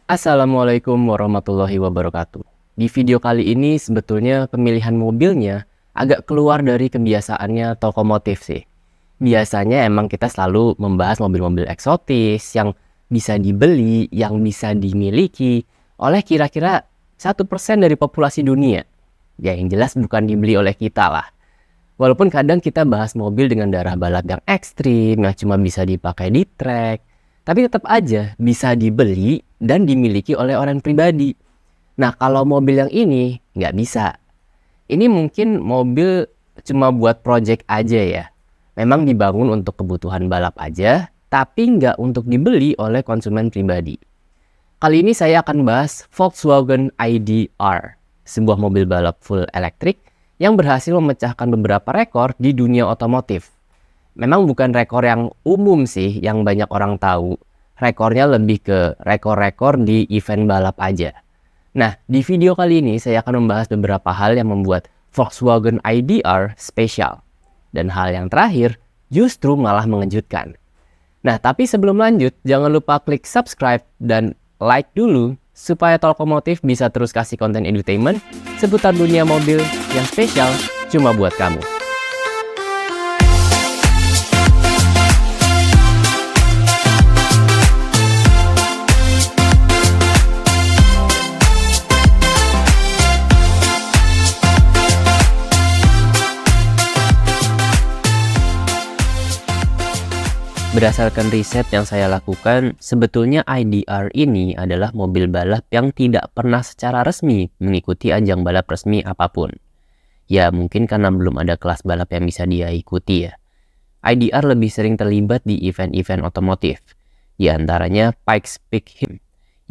Assalamualaikum warahmatullahi wabarakatuh. Di video kali ini sebetulnya pemilihan mobilnya agak keluar dari kebiasaannya otomotif sih. Biasanya emang kita selalu membahas mobil-mobil eksotis yang bisa dibeli, yang bisa dimiliki oleh kira-kira 1% dari populasi dunia. Ya yang jelas bukan dibeli oleh kita lah. Walaupun kadang kita bahas mobil dengan darah balap yang ekstrim, yang cuma bisa dipakai di track, tapi tetap aja bisa dibeli dan dimiliki oleh orang pribadi. Nah, kalau mobil yang ini nggak bisa. Ini mungkin mobil cuma buat project aja ya. Memang dibangun untuk kebutuhan balap aja, tapi nggak untuk dibeli oleh konsumen pribadi. Kali ini saya akan bahas Volkswagen ID.R, sebuah mobil balap full elektrik yang berhasil memecahkan beberapa rekor di dunia otomotif. Memang bukan rekor yang umum sih yang banyak orang tahu. Rekornya lebih ke rekor-rekor di event balap aja. Nah, di video kali ini saya akan membahas beberapa hal yang membuat Volkswagen ID.R spesial. Dan hal yang terakhir justru malah mengejutkan. Nah, tapi sebelum lanjut, jangan lupa klik subscribe dan like dulu supaya Talkomotif bisa terus kasih konten entertainment seputar dunia mobil yang spesial cuma buat kamu. Berdasarkan riset yang saya lakukan, sebetulnya ID.R ini adalah mobil balap yang tidak pernah secara resmi mengikuti ajang balap resmi apapun. Ya mungkin karena belum ada kelas balap yang bisa dia ikuti ya. ID.R lebih sering terlibat di event-event otomotif, di antaranya Pikes Peak Him,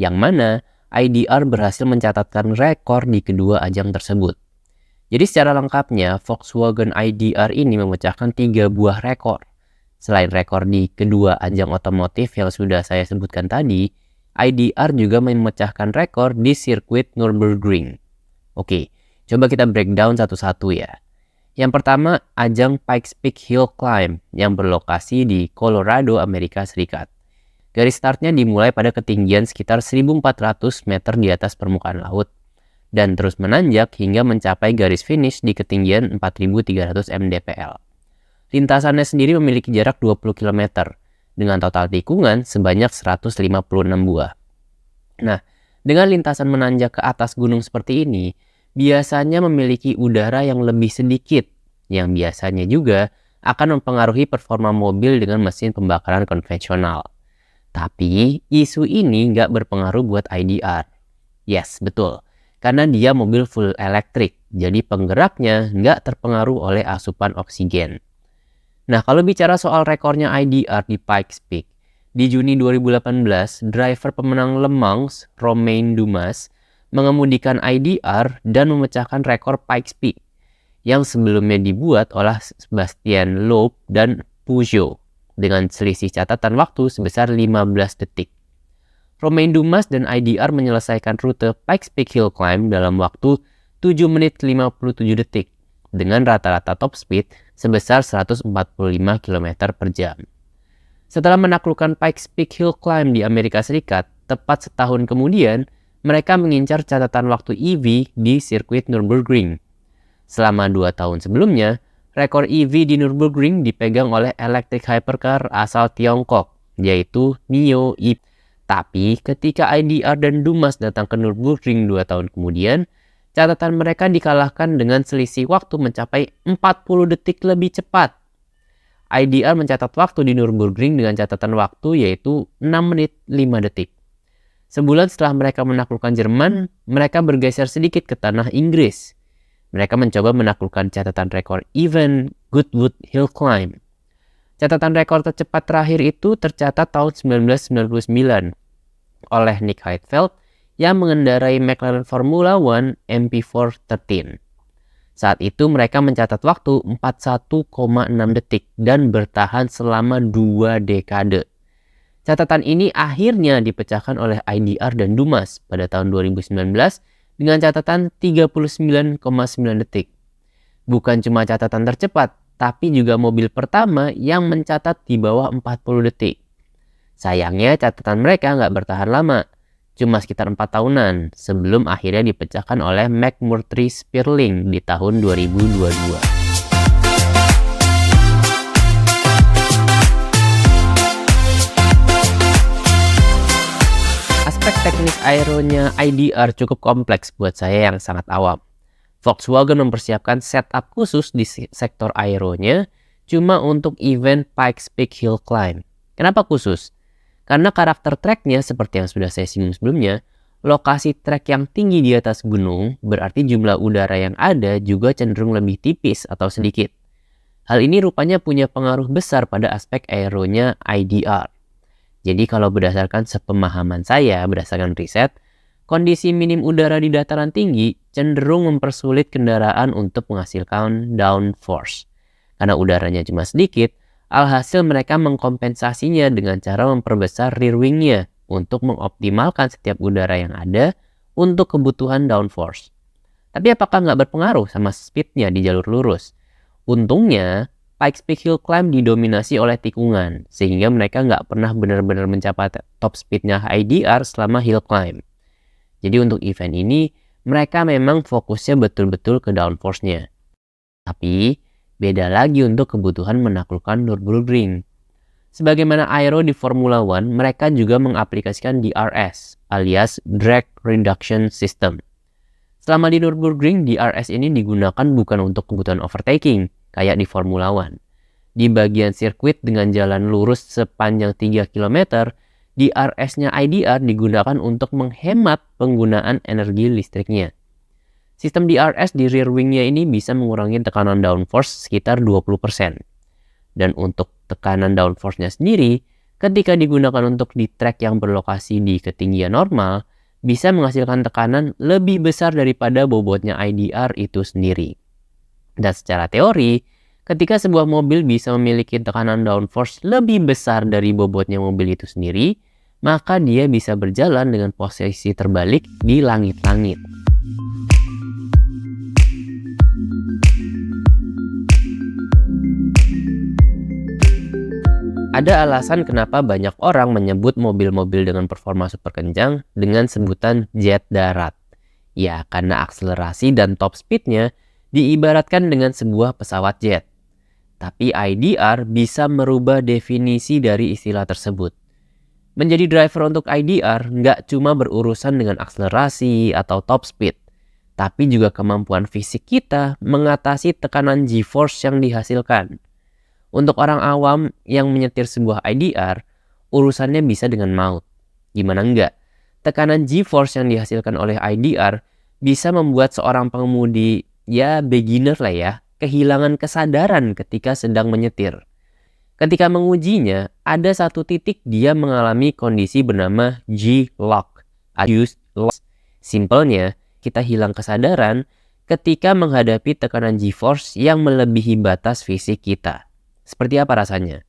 yang mana ID.R berhasil mencatatkan rekor di kedua ajang tersebut. Jadi secara lengkapnya, Volkswagen ID.R ini memecahkan 3 buah rekor. Selain rekor di kedua ajang otomotif yang sudah saya sebutkan tadi, ID.R juga memecahkan rekor di sirkuit Nürburgring. Oke, coba kita breakdown satu-satu ya. Yang pertama, ajang Pikes Peak Hill Climb yang berlokasi di Colorado, Amerika Serikat. Garis startnya dimulai pada ketinggian sekitar 1.400 meter di atas permukaan laut dan terus menanjak hingga mencapai garis finish di ketinggian 4.300 mdpl. Lintasannya sendiri memiliki jarak 20 km dengan total tikungan sebanyak 156 buah. Nah, dengan lintasan menanjak ke atas gunung seperti ini, biasanya memiliki udara yang lebih sedikit, yang biasanya juga akan mempengaruhi performa mobil dengan mesin pembakaran konvensional. Tapi, isu ini nggak berpengaruh buat ID.R. Yes, betul. Karena dia mobil full elektrik, jadi penggeraknya nggak terpengaruh oleh asupan oksigen. Nah, kalau bicara soal rekornya ID.R di Pikes Peak, di Juni 2018, driver pemenang Le Mans, Romain Dumas, mengemudikan ID.R dan memecahkan rekor Pikes Peak, yang sebelumnya dibuat oleh Sébastien Loeb dan Peugeot, dengan selisih catatan waktu sebesar 15 detik. Romain Dumas dan ID.R menyelesaikan rute Pikes Peak Hill Climb dalam waktu 7 menit 57 detik, dengan rata-rata top speed sebesar 145 km per jam. Setelah menaklukkan Pikes Peak Hill Climb di Amerika Serikat, tepat setahun kemudian, mereka mengincar catatan waktu EV di sirkuit Nürburgring. Selama 2 tahun sebelumnya, rekor EV di Nürburgring dipegang oleh electric hypercar asal Tiongkok, yaitu NIO EV. Tapi ketika ID.R dan Dumas datang ke Nürburgring 2 tahun kemudian, catatan mereka dikalahkan dengan selisih waktu mencapai 40 detik lebih cepat. ID.R mencatat waktu di Nürburgring dengan catatan waktu yaitu 6 menit 5 detik. Sebulan setelah mereka menaklukkan Jerman, mereka bergeser sedikit ke tanah Inggris. Mereka mencoba menaklukkan catatan rekor event Goodwood Hill Climb. Catatan rekor tercepat terakhir itu tercatat tahun 1999 oleh Nick Heidfeld yang mengendarai McLaren Formula One MP4-13. Saat itu mereka mencatat waktu 41,6 detik dan bertahan selama 2 dekade. Catatan ini akhirnya dipecahkan oleh ID.R dan Dumas pada tahun 2019 dengan catatan 39,9 detik. Bukan cuma catatan tercepat, tapi juga mobil pertama yang mencatat di bawah 40 detik. Sayangnya catatan mereka nggak bertahan lama. cuma sekitar 4 tahunan sebelum akhirnya dipecahkan oleh McMurtry Stirling di tahun 2022. Aspek teknis aeronya IDR cukup kompleks buat saya yang sangat awam. Volkswagen mempersiapkan setup khusus di sektor aeronya cuma untuk event Pikes Peak Hill Climb. Kenapa khusus? Karena karakter treknya seperti yang sudah saya singgung sebelumnya, lokasi trek yang tinggi di atas gunung berarti jumlah udara yang ada juga cenderung lebih tipis atau sedikit. Hal ini rupanya punya pengaruh besar pada aspek aeronya IDR. Jadi kalau berdasarkan sepemahaman saya, berdasarkan riset, kondisi minim udara di dataran tinggi cenderung mempersulit kendaraan untuk menghasilkan downforce. Karena udaranya cuma sedikit, alhasil mereka mengkompensasinya dengan cara memperbesar rear wing-nya untuk mengoptimalkan setiap udara yang ada untuk kebutuhan downforce. Tapi apakah nggak berpengaruh sama speed-nya di jalur lurus? Untungnya, Pikes Peak Hill Climb didominasi oleh tikungan, sehingga mereka nggak pernah benar-benar mencapai top speed-nya IDR selama hill climb. Jadi untuk event ini, mereka memang fokusnya betul-betul ke downforce-nya. Tapi, beda lagi untuk kebutuhan menaklukkan Nürburgring. Sebagaimana aero di Formula One, mereka juga mengaplikasikan DRS alias Drag Reduction System. Selama di Nürburgring, DRS ini digunakan bukan untuk kebutuhan overtaking, kayak di Formula One. Di bagian sirkuit dengan jalan lurus sepanjang 3 km, DRS-nya IDR digunakan untuk menghemat penggunaan energi listriknya. Sistem DRS di rear wing-nya ini bisa mengurangi tekanan downforce sekitar 20%. Dan untuk tekanan downforce-nya sendiri, ketika digunakan untuk di trek yang berlokasi di ketinggian normal, bisa menghasilkan tekanan lebih besar daripada bobotnya IDR itu sendiri. Dan secara teori, ketika sebuah mobil bisa memiliki tekanan downforce lebih besar dari bobotnya mobil itu sendiri, maka dia bisa berjalan dengan posisi terbalik di langit-langit. Ada alasan kenapa banyak orang menyebut mobil-mobil dengan performa super kencang dengan sebutan jet darat. Ya, karena akselerasi dan top speed-nya diibaratkan dengan sebuah pesawat jet. Tapi IDR bisa merubah definisi dari istilah tersebut. Menjadi driver untuk IDR nggak cuma berurusan dengan akselerasi atau top speed, tapi juga kemampuan fisik kita mengatasi tekanan G-force yang dihasilkan. Untuk orang awam yang menyetir sebuah IDR, urusannya bisa dengan maut. Gimana enggak? Tekanan G-force yang dihasilkan oleh IDR bisa membuat seorang pengemudi, ya beginner lah ya, kehilangan kesadaran ketika sedang menyetir. Ketika mengujinya, ada satu titik dia mengalami kondisi bernama G-lock. Simpelnya, kita hilang kesadaran ketika menghadapi tekanan G-force yang melebihi batas fisik kita. Seperti apa rasanya?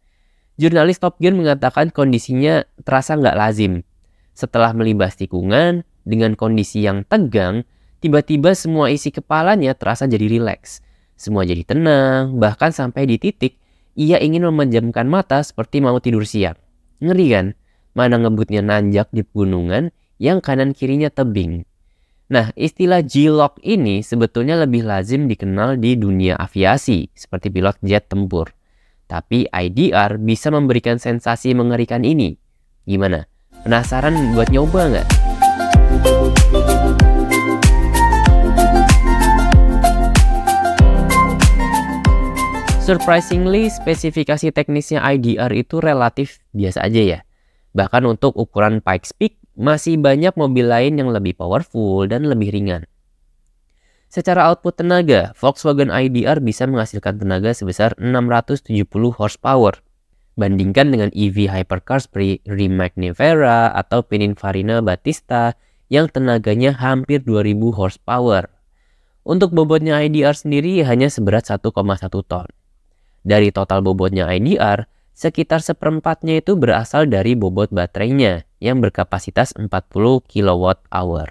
Jurnalis Top Gear mengatakan kondisinya terasa nggak lazim. Setelah melibas tikungan, dengan kondisi yang tegang, tiba-tiba semua isi kepalanya terasa jadi rileks. Semua jadi tenang, bahkan sampai di titik ia ingin memejamkan mata seperti mau tidur siang. Ngeri kan? Mana ngebutnya nanjak di pegunungan yang kanan kirinya tebing. Nah, istilah G-lock ini sebetulnya lebih lazim dikenal di dunia aviasi, seperti pilot jet tempur. Tapi IDR bisa memberikan sensasi mengerikan ini. Gimana? Penasaran buat nyoba nggak? Surprisingly, spesifikasi teknisnya IDR itu relatif biasa aja ya. Bahkan untuk ukuran Pikes Peak, masih banyak mobil lain yang lebih powerful dan lebih ringan. Secara output tenaga, Volkswagen IDR bisa menghasilkan tenaga sebesar 670 horsepower. Bandingkan dengan EV hypercars seperti Rimac Nevera atau Pininfarina Battista yang tenaganya hampir 2000 horsepower. Untuk bobotnya IDR sendiri hanya seberat 1,1 ton. Dari total bobotnya IDR, sekitar seperempatnya itu berasal dari bobot baterainya yang berkapasitas 40 kWh.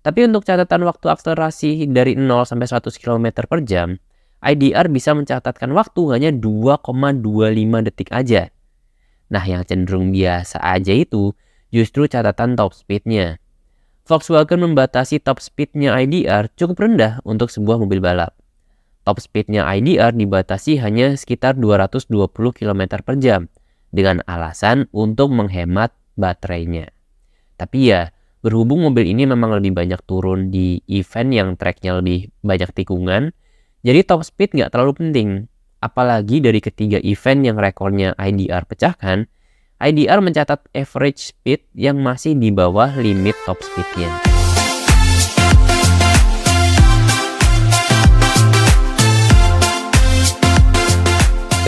Tapi untuk catatan waktu akselerasi dari 0 sampai 100 km per jam, IDR bisa mencatatkan waktu hanya 2,25 detik aja. Nah, yang cenderung biasa aja itu justru catatan top speednya. Volkswagen membatasi top speednya IDR cukup rendah untuk sebuah mobil balap. Top speednya IDR dibatasi hanya sekitar 220 km per jam dengan alasan untuk menghemat baterainya. Tapi ya, berhubung mobil ini memang lebih banyak turun di event yang tracknya lebih banyak tikungan, jadi top speed nggak terlalu penting. Apalagi dari ketiga event yang rekornya IDR pecahkan, IDR mencatat average speed yang masih di bawah limit top speednya.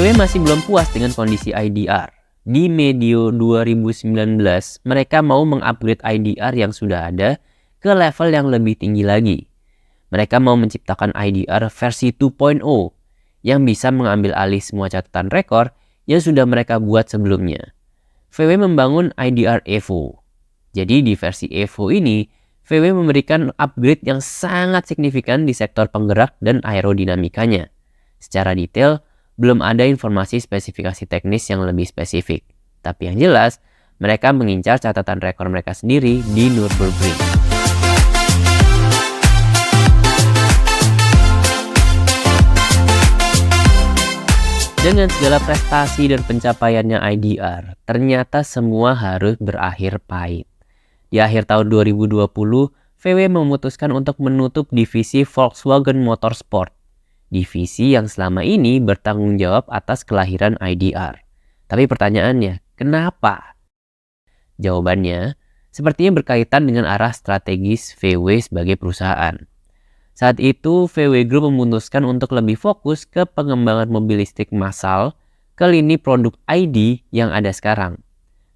VW masih belum puas dengan kondisi IDR. Di medio 2019, mereka mau mengupgrade IDR yang sudah ada ke level yang lebih tinggi lagi. Mereka mau menciptakan IDR versi 2.0 yang bisa mengambil alih semua catatan rekor yang sudah mereka buat sebelumnya. VW membangun IDR Evo. Jadi di versi Evo ini, VW memberikan upgrade yang sangat signifikan di sektor penggerak dan aerodinamikanya. Secara detail, belum ada informasi spesifikasi teknis yang lebih spesifik. Tapi yang jelas, mereka mengincar catatan rekor mereka sendiri di Nürburgring. Dengan segala prestasi dan pencapaiannya IDR, ternyata semua harus berakhir pahit. Di akhir tahun 2020, VW memutuskan untuk menutup divisi Volkswagen Motorsport. Divisi yang selama ini bertanggung jawab atas kelahiran IDR. Tapi pertanyaannya, kenapa? Jawabannya, sepertinya berkaitan dengan arah strategis VW sebagai perusahaan. Saat itu, VW Group memutuskan untuk lebih fokus ke pengembangan mobil listrik massal ke lini produk ID yang ada sekarang.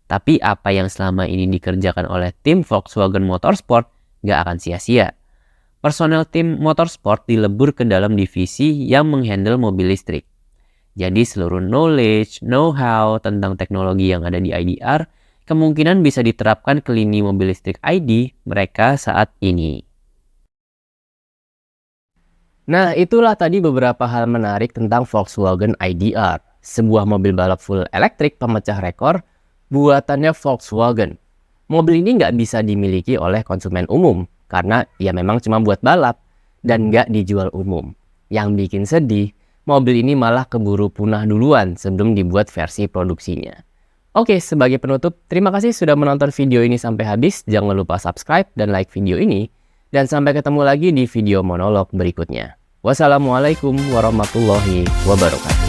Tapi apa yang selama ini dikerjakan oleh tim Volkswagen Motorsport nggak akan sia-sia. Personel tim Motorsport dilebur ke dalam divisi yang menghandle mobil listrik. Jadi seluruh knowledge, know-how tentang teknologi yang ada di IDR kemungkinan bisa diterapkan ke lini mobil listrik ID mereka saat ini. Nah, itulah tadi beberapa hal menarik tentang Volkswagen IDR, sebuah mobil balap full elektrik pemecah rekor buatannya Volkswagen. Mobil ini nggak bisa dimiliki oleh konsumen umum, karena ya memang cuma buat balap, dan nggak dijual umum. Yang bikin sedih, mobil ini malah keburu punah duluan sebelum dibuat versi produksinya. Oke, sebagai penutup, terima kasih sudah menonton video ini sampai habis. Jangan lupa subscribe dan like video ini. Dan sampai ketemu lagi di video monolog berikutnya. Wassalamualaikum warahmatullahi wabarakatuh.